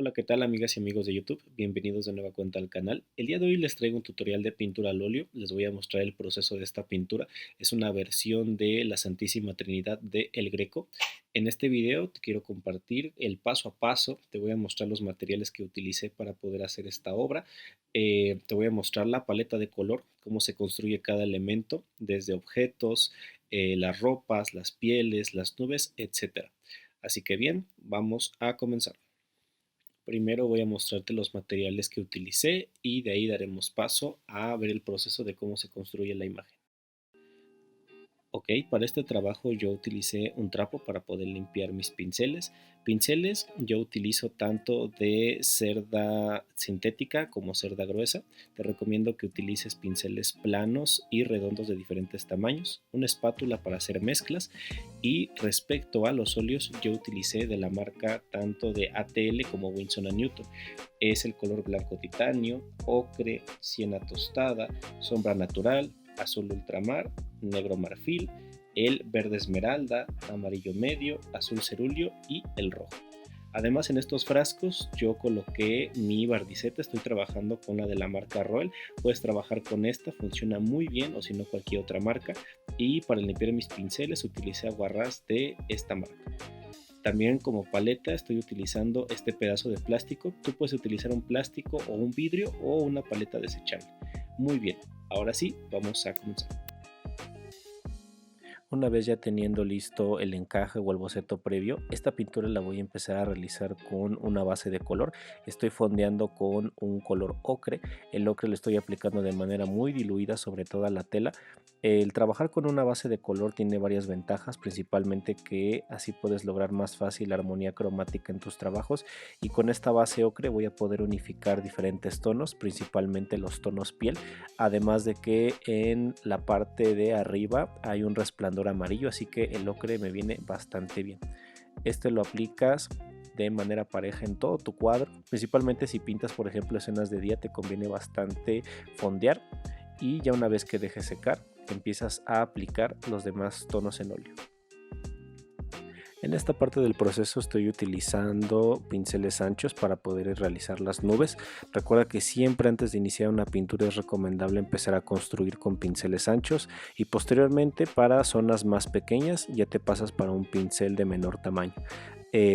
Hola, ¿qué tal amigas y amigos de YouTube? Bienvenidos de nueva cuenta al canal. El día de hoy les traigo un tutorial de pintura al óleo. Les voy a mostrar el proceso de esta pintura. Es una versión de la Santísima Trinidad de El Greco. En este video te quiero compartir el paso a paso. Te voy a mostrar los materiales que utilicé para poder hacer esta obra. Te voy a mostrar la paleta de color, cómo se construye cada elemento, desde objetos, las ropas, las pieles, las nubes, etc. Así que bien, vamos a comenzar. Primero voy a mostrarte los materiales que utilicé y de ahí daremos paso a ver el proceso de cómo se construye la imagen. Ok, para este trabajo yo utilicé un trapo para poder limpiar mis pinceles. Pinceles yo utilizo tanto de cerda sintética como cerda gruesa. Te recomiendo que utilices pinceles planos y redondos de diferentes tamaños, una espátula para hacer mezclas y respecto a los óleos yo utilicé de la marca tanto de ATL como Winsor & Newton. Es el color blanco titanio, ocre, siena tostada, sombra natural, azul ultramar, negro marfil, el verde esmeralda, amarillo medio, azul cerúleo y el rojo. Además, en estos frascos yo coloqué mi bardiceta, estoy trabajando con la de la marca Roel, puedes trabajar con esta, funciona muy bien, o si no cualquier otra marca. Y para limpiar mis pinceles utilicé aguarrás de esta marca. También como paleta estoy utilizando este pedazo de plástico. Tú puedes utilizar un plástico o un vidrio o una paleta desechable. Muy bien, ahora sí, vamos a comenzar. Una vez ya teniendo listo el encaje o el boceto previo, esta pintura la voy a empezar a realizar con una base de color. Estoy fondeando con un color ocre. El ocre lo estoy aplicando de manera muy diluida sobre toda la tela. El trabajar con una base de color tiene varias ventajas, principalmente que así puedes lograr más fácil la armonía cromática en tus trabajos, y con esta base ocre voy a poder unificar diferentes tonos, principalmente los tonos piel, además de que en la parte de arriba hay un resplandor amarillo, así que el ocre me viene bastante bien. Este lo aplicas de manera pareja en todo tu cuadro, principalmente si pintas por ejemplo escenas de día, te conviene bastante fondear, y ya una vez que deje secar empiezas a aplicar los demás tonos en óleo. En esta parte del proceso estoy utilizando pinceles anchos para poder realizar las nubes. Recuerda que siempre antes de iniciar una pintura es recomendable empezar a construir con pinceles anchos, y posteriormente para zonas más pequeñas ya te pasas para un pincel de menor tamaño.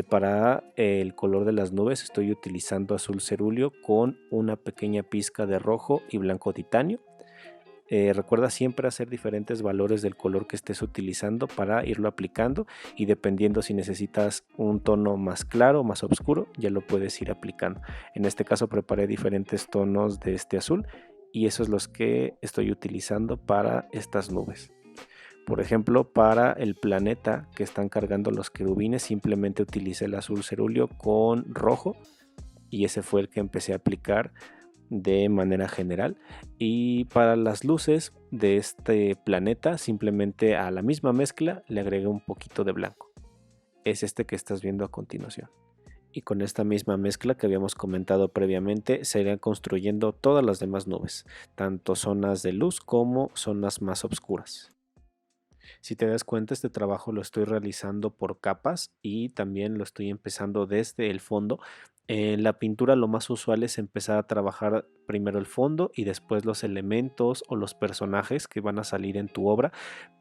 Para el color de las nubes estoy utilizando azul cerúleo con una pequeña pizca de rojo y blanco titanio. Recuerda siempre hacer diferentes valores del color que estés utilizando para irlo aplicando, y dependiendo si necesitas un tono más claro o más oscuro ya lo puedes ir aplicando. En este caso preparé diferentes tonos de este azul y esos es los que estoy utilizando para estas nubes. Por ejemplo, para el planeta que están cargando los querubines simplemente utilicé el azul cerúleo con rojo, y ese fue el que empecé a aplicar de manera general. Y para las luces de este planeta simplemente a la misma mezcla le agregué un poquito de blanco, es este que estás viendo a continuación, y con esta misma mezcla que habíamos comentado previamente se irán construyendo todas las demás nubes, tanto zonas de luz como zonas más oscuras. Si te das cuenta, este trabajo lo estoy realizando por capas y también lo estoy empezando desde el fondo. En la pintura lo más usual es empezar a trabajar primero el fondo y después los elementos o los personajes que van a salir en tu obra,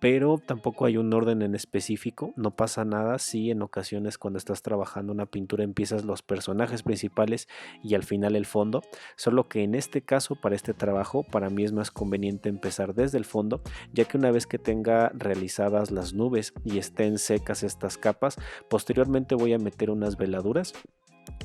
pero tampoco hay un orden en específico. No pasa nada si en ocasiones cuando estás trabajando una pintura empiezas los personajes principales y al final el fondo, solo que en este caso para este trabajo para mí es más conveniente empezar desde el fondo, ya que una vez que tenga realizadas las nubes y estén secas estas capas, posteriormente voy a meter unas veladuras.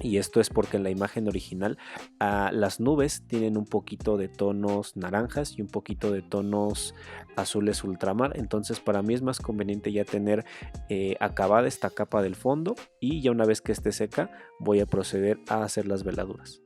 Y esto es porque en la imagen original las nubes tienen un poquito de tonos naranjas y un poquito de tonos azules ultramar, entonces para mí es más conveniente ya tener acabada esta capa del fondo, y ya una vez que esté seca voy a proceder a hacer las veladuras.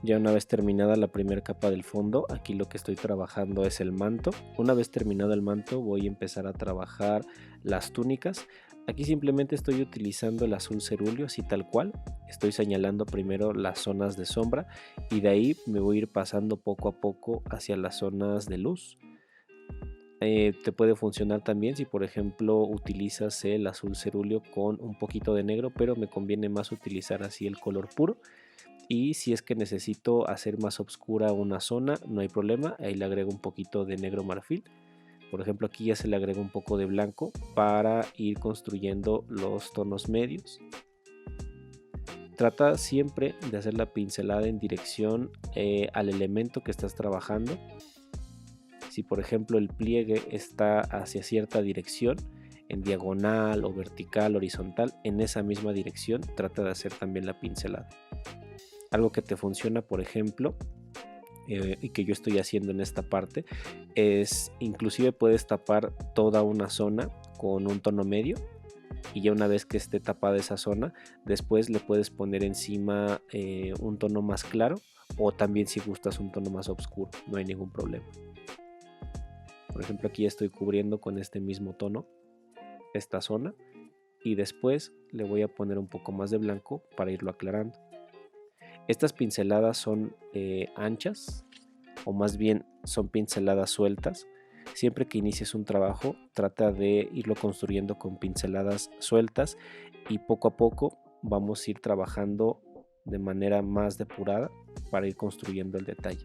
Ya una vez terminada la primera capa del fondo, aquí lo que estoy trabajando es el manto. Una vez terminado el manto voy a empezar a trabajar las túnicas. Aquí simplemente estoy utilizando el azul cerúleo así tal cual. Estoy señalando primero las zonas de sombra y de ahí me voy a ir pasando poco a poco hacia las zonas de luz. Te puede funcionar también si por ejemplo utilizas el azul cerúleo con un poquito de negro, pero me conviene más utilizar así el color puro. Y si es que necesito hacer más oscura una zona, no hay problema, ahí le agrego un poquito de negro marfil. Por ejemplo, aquí ya se le agrega un poco de blanco para ir construyendo los tonos medios. Trata siempre de hacer la pincelada en dirección al elemento que estás trabajando. Si por ejemplo el pliegue está hacia cierta dirección, en diagonal o vertical, horizontal, en esa misma dirección trata de hacer también la pincelada. Algo que te funciona, por ejemplo, y que yo estoy haciendo en esta parte, es inclusive puedes tapar toda una zona con un tono medio, y ya una vez que esté tapada esa zona, después le puedes poner encima un tono más claro, o también si gustas un tono más oscuro, no hay ningún problema. Por ejemplo, aquí estoy cubriendo con este mismo tono esta zona, y después le voy a poner un poco más de blanco para irlo aclarando. Estas pinceladas son anchas, o más bien son pinceladas sueltas. Siempre que inicies un trabajo, trata de irlo construyendo con pinceladas sueltas, y poco a poco vamos a ir trabajando de manera más depurada para ir construyendo el detalle.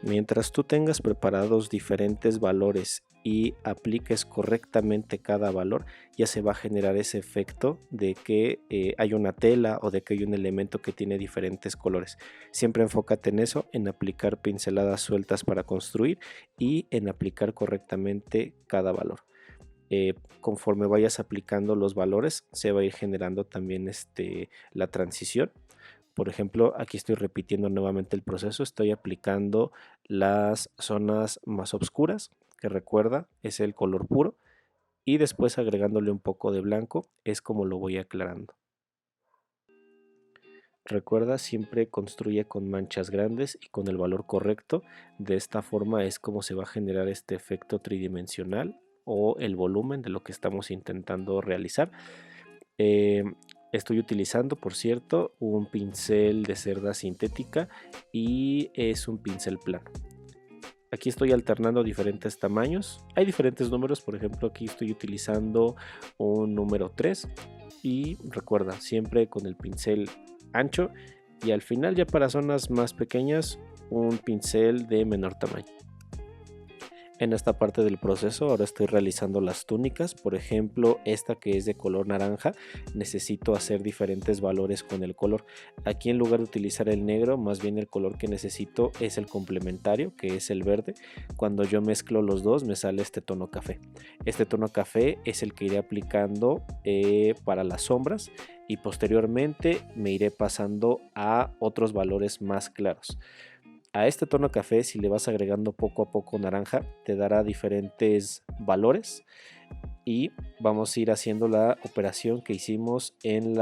Mientras tú tengas preparados diferentes valores y apliques correctamente cada valor, ya se va a generar ese efecto de que hay una tela o de que hay un elemento que tiene diferentes colores. Siempre enfócate en eso, en aplicar pinceladas sueltas para construir y en aplicar correctamente cada valor. Conforme vayas aplicando los valores, se va a ir generando también la transición. Por ejemplo, aquí estoy repitiendo nuevamente el proceso, estoy aplicando las zonas más oscuras, que recuerda es el color puro, y después agregándole un poco de blanco es como lo voy aclarando. Recuerda, siempre construye con manchas grandes y con el valor correcto. De esta forma es como se va a generar este efecto tridimensional o el volumen de lo que estamos intentando realizar. Eh, Estoy utilizando, por cierto, un pincel de cerda sintética y es un pincel plano. Aquí estoy alternando diferentes tamaños. Hay diferentes números, por ejemplo, aquí estoy utilizando un número 3 y recuerda, siempre con el pincel ancho, y al final ya para zonas más pequeñas un pincel de menor tamaño. En esta parte del proceso ahora estoy realizando las túnicas. Por ejemplo, esta que es de color naranja, necesito hacer diferentes valores con el color. Aquí, en lugar de utilizar el negro, más bien el color que necesito es el complementario, que es el verde. Cuando yo mezclo los dos me sale este tono café. Este tono café es el que iré aplicando para las sombras, y posteriormente me iré pasando a otros valores más claros. A este tono café, si le vas agregando poco a poco naranja, te dará diferentes valores, y vamos a ir haciendo la operación que hicimos en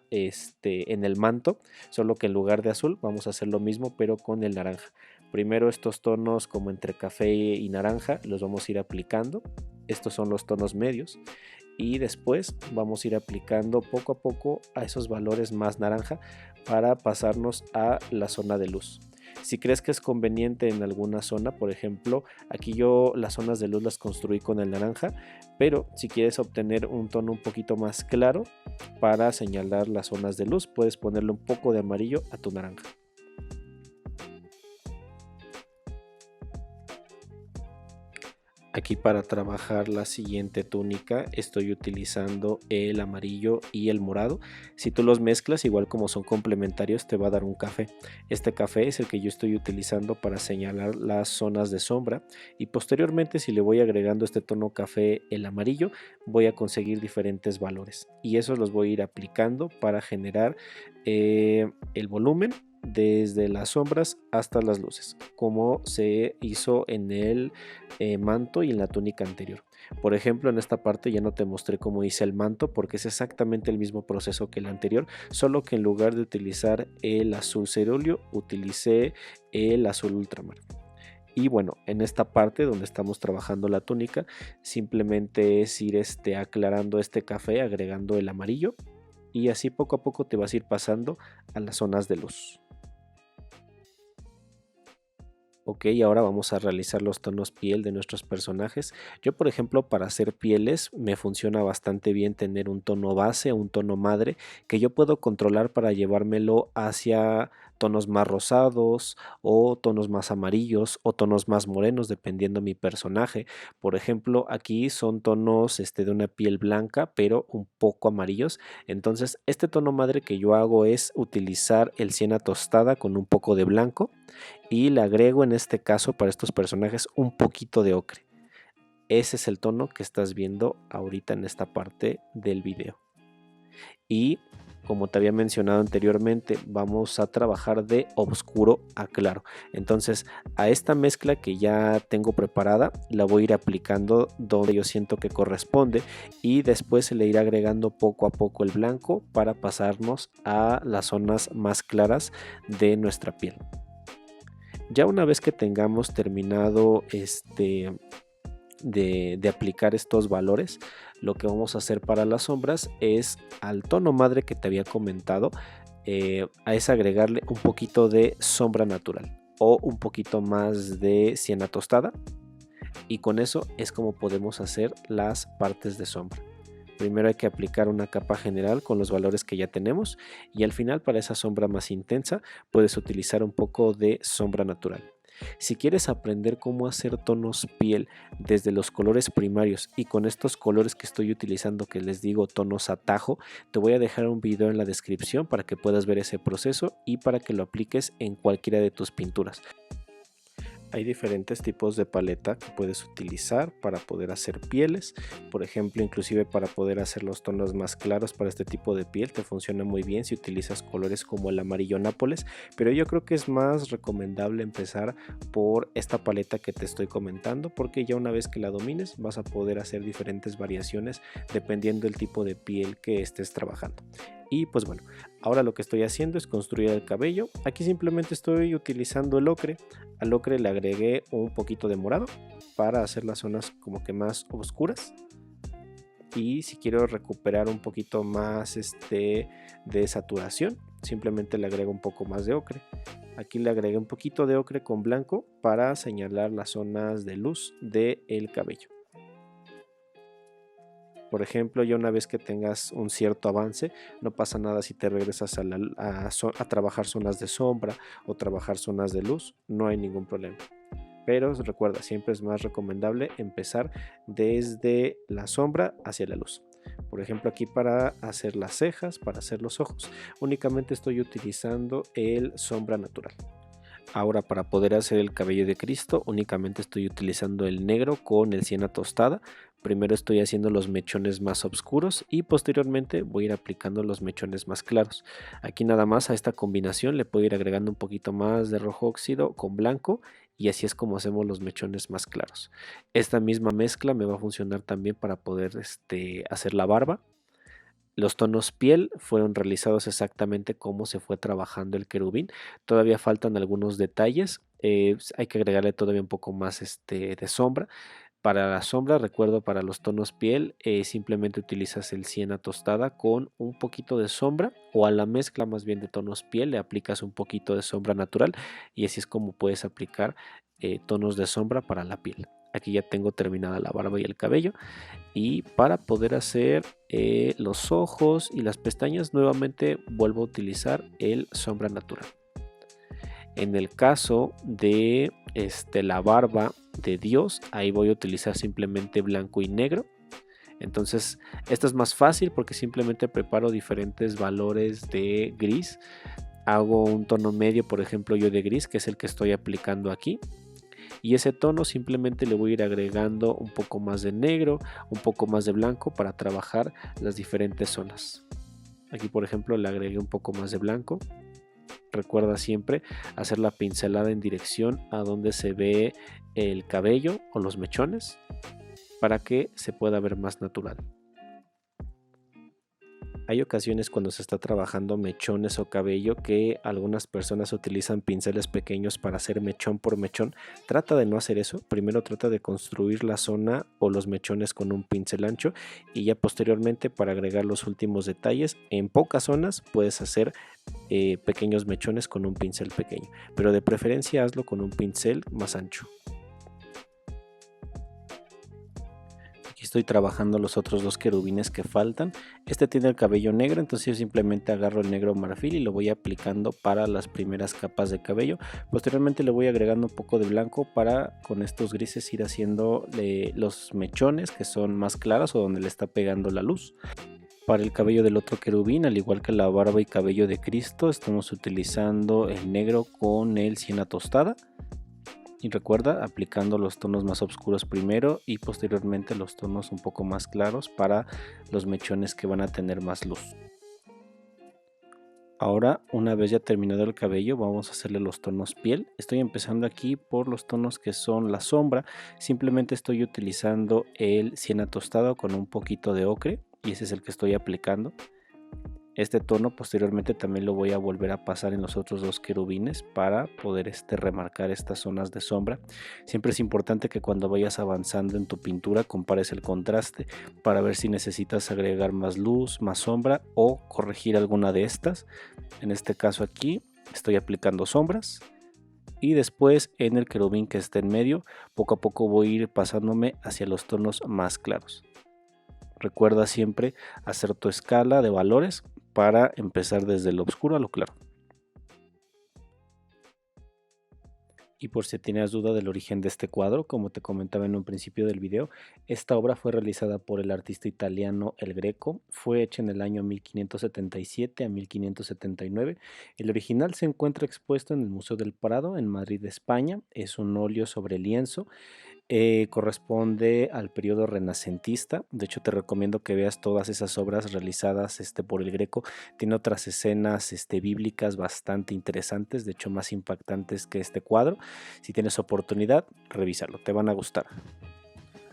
el manto, solo que en lugar de azul vamos a hacer lo mismo pero con el naranja. Primero estos tonos como entre café y naranja los vamos a ir aplicando. Estos son los tonos medios, y después vamos a ir aplicando poco a poco a esos valores más naranja para pasarnos a la zona de luz. Si crees que es conveniente en alguna zona, por ejemplo, aquí yo las zonas de luz las construí con el naranja, pero si quieres obtener un tono un poquito más claro para señalar las zonas de luz, puedes ponerle un poco de amarillo a tu naranja. Aquí, para trabajar la siguiente túnica, estoy utilizando el amarillo y el morado. Si tú los mezclas, igual como son complementarios, te va a dar un café. Este café es el que yo estoy utilizando para señalar las zonas de sombra, y posteriormente, si le voy agregando este tono café, el amarillo, voy a conseguir diferentes valores, y esos los voy a ir aplicando para generar el volumen desde las sombras hasta las luces, como se hizo en el manto y en la túnica anterior. Por ejemplo, en esta parte ya no te mostré cómo hice el manto, porque es exactamente el mismo proceso que el anterior, solo que en lugar de utilizar el azul cerúleo, utilicé el azul ultramar. Y bueno, en esta parte donde estamos trabajando la túnica, simplemente es ir aclarando este café, agregando el amarillo, y así poco a poco te vas a ir pasando a las zonas de luz. Ok, ahora vamos a realizar los tonos piel de nuestros personajes. Yo, por ejemplo, para hacer pieles me funciona bastante bien tener un tono base, un tono madre, que yo puedo controlar para llevármelo hacia tonos más rosados o tonos más amarillos o tonos más morenos, dependiendo mi personaje. Por ejemplo, aquí son tonos de una piel blanca, pero un poco amarillos. Entonces, este tono madre que yo hago es utilizar el siena tostada con un poco de blanco y le agrego en este caso para estos personajes un poquito de ocre. Ese es el tono que estás viendo ahorita en esta parte del video. Y como te había mencionado anteriormente, vamos a trabajar de oscuro a claro. Entonces a esta mezcla que ya tengo preparada la voy a ir aplicando donde yo siento que corresponde y después se le irá agregando poco a poco el blanco para pasarnos a las zonas más claras de nuestra piel. Ya una vez que tengamos terminado de aplicar estos valores, lo que vamos a hacer para las sombras es al tono madre que te había comentado, a ese agregarle un poquito de sombra natural o un poquito más de siena tostada, y con eso es como podemos hacer las partes de sombra. Primero hay que aplicar una capa general con los valores que ya tenemos y al final, para esa sombra más intensa, puedes utilizar un poco de sombra natural. Si quieres aprender cómo hacer tonos piel desde los colores primarios y con estos colores que estoy utilizando, que les digo tonos atajo, te voy a dejar un video en la descripción para que puedas ver ese proceso y para que lo apliques en cualquiera de tus pinturas. Hay diferentes tipos de paleta que puedes utilizar para poder hacer pieles. Por ejemplo, inclusive para poder hacer los tonos más claros para este tipo de piel te funciona muy bien si utilizas colores como el amarillo nápoles, pero yo creo que es más recomendable empezar por esta paleta que te estoy comentando, porque ya una vez que la domines vas a poder hacer diferentes variaciones dependiendo del tipo de piel que estés trabajando. Y pues bueno, ahora lo que estoy haciendo es construir el cabello. Aquí simplemente estoy utilizando el ocre. Al ocre le agregué un poquito de morado para hacer las zonas como que más oscuras. Y si quiero recuperar un poquito más de saturación, simplemente le agrego un poco más de ocre. Aquí le agregué un poquito de ocre con blanco para señalar las zonas de luz del cabello. Por ejemplo, ya una vez que tengas un cierto avance, no pasa nada si te regresas a trabajar zonas de sombra o trabajar zonas de luz, no hay ningún problema. Pero recuerda, siempre es más recomendable empezar desde la sombra hacia la luz. Por ejemplo, aquí para hacer las cejas, para hacer los ojos, únicamente estoy utilizando el sombra natural. Ahora, para poder hacer el cabello de Cristo, únicamente estoy utilizando el negro con el siena tostada. Primero estoy haciendo los mechones más oscuros y posteriormente voy a ir aplicando los mechones más claros. Aquí nada más a esta combinación le puedo ir agregando un poquito más de rojo óxido con blanco y así es como hacemos los mechones más claros. Esta misma mezcla me va a funcionar también para poder hacer la barba. Los tonos piel fueron realizados exactamente como se fue trabajando el querubín. Todavía faltan algunos detalles. Hay que agregarle todavía un poco más de sombra. Para la sombra, recuerdo, para los tonos piel, simplemente utilizas el siena tostada con un poquito de sombra, o a la mezcla más bien de tonos piel le aplicas un poquito de sombra natural y así es como puedes aplicar tonos de sombra para la piel. Aquí ya tengo terminada la barba y el cabello. Y para poder hacer los ojos y las pestañas, nuevamente vuelvo a utilizar el sombra natural. En el caso de la barba de Dios, ahí voy a utilizar simplemente blanco y negro. Entonces, esto es más fácil porque simplemente preparo diferentes valores de gris. Hago un tono medio, por ejemplo, yo de gris, que es el que estoy aplicando aquí. Y ese tono simplemente le voy a ir agregando un poco más de negro, un poco más de blanco para trabajar las diferentes zonas. Aquí, por ejemplo, le agregué un poco más de blanco. Recuerda siempre hacer la pincelada en dirección a donde se ve el cabello o los mechones para que se pueda ver más natural. Hay ocasiones cuando se está trabajando mechones o cabello que algunas personas utilizan pinceles pequeños para hacer mechón por mechón. Trata de no hacer eso. Primero trata de construir la zona o los mechones con un pincel ancho y ya posteriormente, para agregar los últimos detalles en pocas zonas, puedes hacer pequeños mechones con un pincel pequeño, pero de preferencia hazlo con un pincel más ancho. Aquí estoy trabajando los otros dos querubines que faltan. Este tiene el cabello negro, entonces yo simplemente agarro el negro marfil y lo voy aplicando para las primeras capas de cabello. Posteriormente le voy agregando un poco de blanco para con estos grises ir haciendo los mechones que son más claros o donde le está pegando la luz. Para el cabello del otro querubín, al igual que la barba y cabello de Cristo, estamos utilizando el negro con el siena tostada. Y recuerda, aplicando los tonos más oscuros primero y posteriormente los tonos un poco más claros para los mechones que van a tener más luz. Ahora, una vez ya terminado el cabello, vamos a hacerle los tonos piel. Estoy empezando aquí por los tonos que son la sombra. Simplemente estoy utilizando el siena tostado con un poquito de ocre y ese es el que estoy aplicando. Este tono posteriormente también lo voy a volver a pasar en los otros dos querubines para poder remarcar estas zonas de sombra. Siempre es importante que cuando vayas avanzando en tu pintura compares el contraste para ver si necesitas agregar más luz, más sombra o corregir alguna de estas. En este caso aquí estoy aplicando sombras y después en el querubín que está en medio poco a poco voy a ir pasándome hacia los tonos más claros. Recuerda siempre hacer tu escala de valores para empezar desde lo oscuro a lo claro. Y por si tienes duda del origen de este cuadro, como te comentaba en un principio del video, esta obra fue realizada por el artista italiano El Greco, fue hecha en el año 1577 a 1579. El original se encuentra expuesto en el Museo del Prado en Madrid, España. Es un óleo sobre lienzo. Corresponde al periodo renacentista. De hecho, te recomiendo que veas todas esas obras realizadas por el Greco. Tiene otras escenas bíblicas bastante interesantes, de hecho más impactantes que este cuadro. Si tienes oportunidad, revísalo, te van a gustar.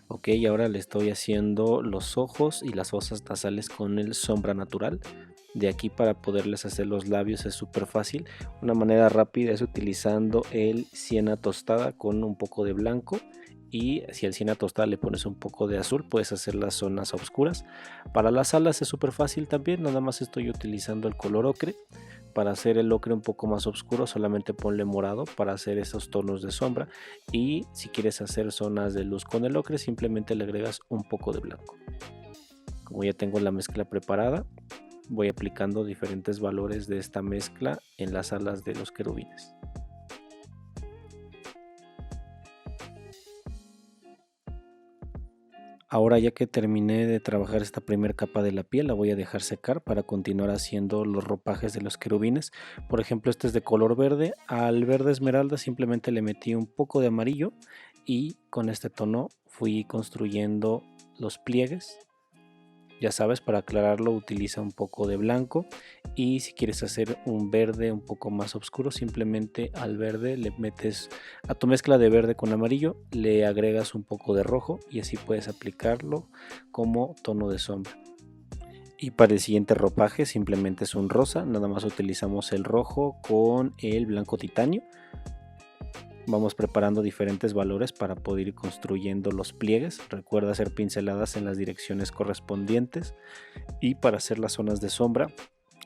Ok, ahora le estoy haciendo los ojos y las fosas nasales con el sombra natural. De aquí para poderles hacer los labios es súper fácil. Una manera rápida es utilizando el siena tostada con un poco de blanco. Y si al siena tostada le pones un poco de azul, puedes hacer las zonas oscuras. Para las alas es súper fácil también, nada más estoy utilizando el color ocre. Para hacer el ocre un poco más oscuro, solamente ponle morado para hacer esos tonos de sombra. Y si quieres hacer zonas de luz con el ocre, simplemente le agregas un poco de blanco. Como ya tengo la mezcla preparada, voy aplicando diferentes valores de esta mezcla en las alas de los querubines. Ahora ya que terminé de trabajar esta primera capa de la piel, la voy a dejar secar para continuar haciendo los ropajes de los querubines. Por ejemplo, este es de color verde. Al verde esmeralda simplemente le metí un poco de amarillo y con este tono fui construyendo los pliegues. Ya sabes, para aclararlo utiliza un poco de blanco y si quieres hacer un verde un poco más oscuro, simplemente al verde le metes a tu mezcla de verde con amarillo, le agregas un poco de rojo y así puedes aplicarlo como tono de sombra. Y para el siguiente ropaje simplemente es un rosa, nada más utilizamos el rojo con el blanco titanio. Vamos preparando diferentes valores para poder ir construyendo los pliegues. Recuerda hacer pinceladas en las direcciones correspondientes. Y para hacer las zonas de sombra,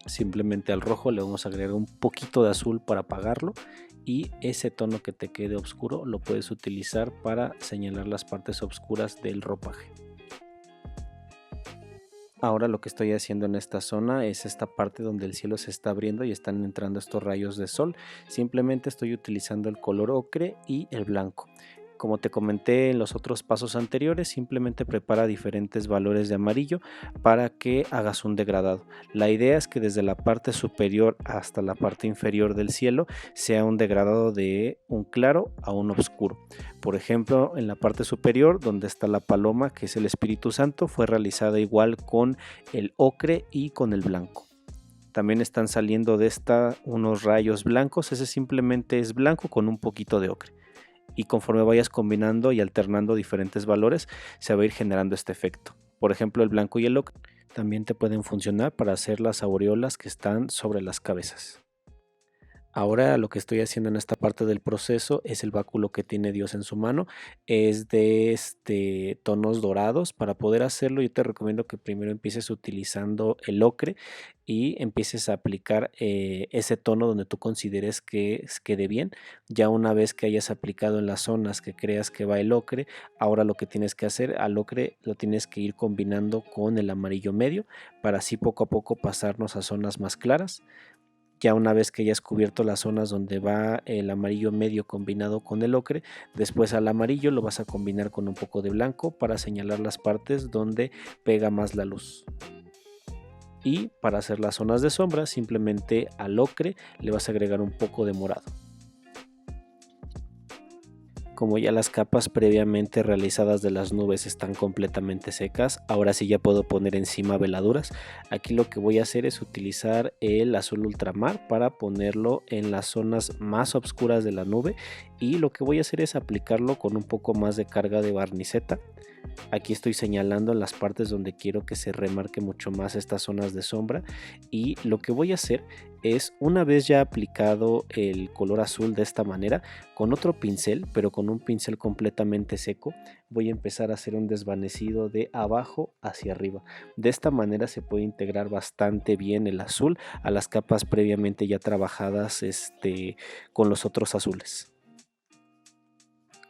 simplemente al rojo le vamos a agregar un poquito de azul para apagarlo. Y ese tono que te quede oscuro lo puedes utilizar para señalar las partes oscuras del ropaje. Ahora lo que estoy haciendo en esta zona es esta parte donde el cielo se está abriendo y están entrando estos rayos de sol. Simplemente estoy utilizando el color ocre y el blanco. Como te comenté en los otros pasos anteriores, simplemente prepara diferentes valores de amarillo para que hagas un degradado. La idea es que desde la parte superior hasta la parte inferior del cielo sea un degradado de un claro a un oscuro. Por ejemplo, en la parte superior donde está la paloma, que es el Espíritu Santo, fue realizada igual con el ocre y con el blanco. También están saliendo de esta unos rayos blancos, ese simplemente es blanco con un poquito de ocre. Y conforme vayas combinando y alternando diferentes valores, se va a ir generando este efecto. Por ejemplo, el blanco y el ocre también te pueden funcionar para hacer las aureolas que están sobre las cabezas. Ahora lo que estoy haciendo en esta parte del proceso es el báculo que tiene Dios en su mano, es de tonos dorados. Para poder hacerlo yo te recomiendo que primero empieces utilizando el ocre y empieces a aplicar ese tono donde tú consideres que quede bien. Ya una vez que hayas aplicado en las zonas que creas que va el ocre, ahora lo que tienes que hacer al ocre lo tienes que ir combinando con el amarillo medio para así poco a poco pasarnos a zonas más claras. Ya una vez que hayas cubierto las zonas donde va el amarillo medio combinado con el ocre, después al amarillo lo vas a combinar con un poco de blanco para señalar las partes donde pega más la luz. Y para hacer las zonas de sombra, simplemente al ocre le vas a agregar un poco de morado. Como ya las capas previamente realizadas de las nubes están completamente secas, ahora sí ya puedo poner encima veladuras. Aquí lo que voy a hacer es utilizar el azul ultramar para ponerlo en las zonas más oscuras de la nube, y lo que voy a hacer es aplicarlo con un poco más de carga de barniceta. Aquí estoy señalando en las partes donde quiero que se remarque mucho más estas zonas de sombra, y lo que voy a hacer es, una vez ya aplicado el color azul de esta manera, con otro pincel, pero con un pincel completamente seco, voy a empezar a hacer un desvanecido de abajo hacia arriba. De esta manera se puede integrar bastante bien el azul a las capas previamente ya trabajadas con los otros azules.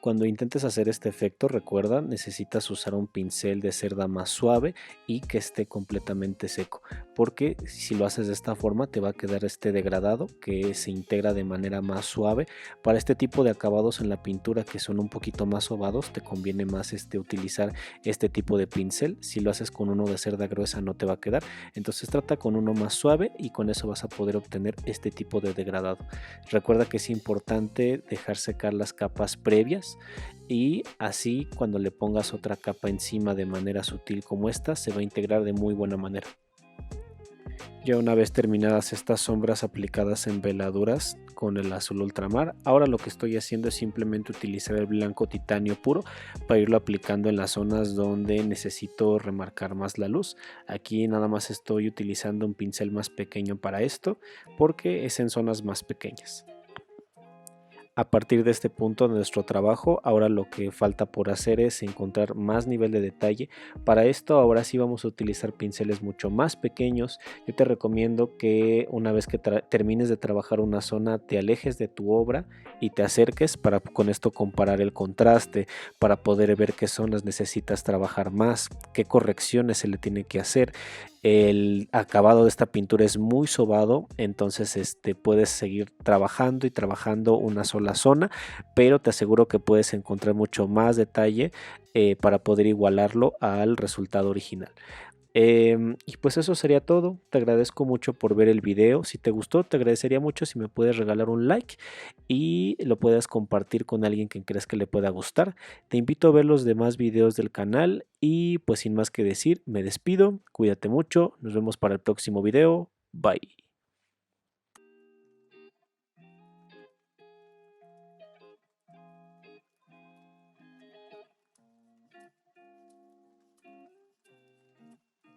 Cuando intentes hacer este efecto, recuerda, necesitas usar un pincel de cerda más suave y que esté completamente seco, porque si lo haces de esta forma te va a quedar este degradado que se integra de manera más suave. Para este tipo de acabados en la pintura que son un poquito más sobados, te conviene más utilizar este tipo de pincel. Si lo haces con uno de cerda gruesa no te va a quedar, entonces trata con uno más suave y con eso vas a poder obtener este tipo de degradado. Recuerda que es importante dejar secar las capas previas, y así cuando le pongas otra capa encima de manera sutil como esta, se va a integrar de muy buena manera. Ya una vez terminadas estas sombras aplicadas en veladuras con el azul ultramar, ahora lo que estoy haciendo es simplemente utilizar el blanco titanio puro para irlo aplicando en las zonas donde necesito remarcar más la luz. Aquí nada más estoy utilizando un pincel más pequeño para esto, porque es en zonas más pequeñas. A partir de este punto de nuestro trabajo, ahora lo que falta por hacer es encontrar más nivel de detalle. Para esto ahora sí vamos a utilizar pinceles mucho más pequeños. Yo te recomiendo que una vez que termines de trabajar una zona, te alejes de tu obra y te acerques para con esto comparar el contraste, para poder ver qué zonas necesitas trabajar más, qué correcciones se le tiene que hacer. El acabado de esta pintura es muy sobado, entonces puedes seguir trabajando y trabajando una sola zona, pero te aseguro que puedes encontrar mucho más detalle para poder igualarlo al resultado original. Y pues eso sería todo. Te agradezco mucho por ver el video. Si te gustó, te agradecería mucho si me puedes regalar un like y lo puedas compartir con alguien que creas que le pueda gustar. Te invito a ver los demás videos del canal y pues sin más que decir, me despido. Cuídate mucho. Nos vemos para el próximo video. Bye.